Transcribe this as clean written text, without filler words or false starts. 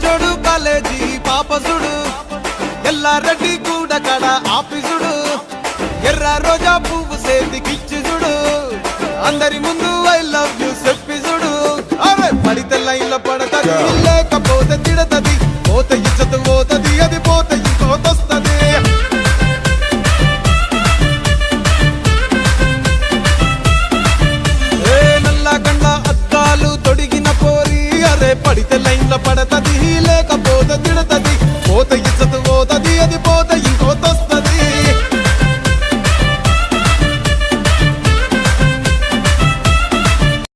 జోడు కాలేజీ పాపసుడు ఎల్లారెడ్డి కూడా కడ ఆఫీసుడు ఎర్ర రోజా పువ్వు సేతికిచ్చి చూడు అందరి ముందు ఐ లవ్ యూ చెప్పి చూడు అరే పడితే లైన్లో పడతది లేకపోతే తిడతది పోతే ఇచ్చత పోతది అది పోతే ఇంకోతొస్తది ఏ నల్ల గండ్ల అద్దాలు తొడిగిన పోరి అరే పడితే లైన్లో పడతది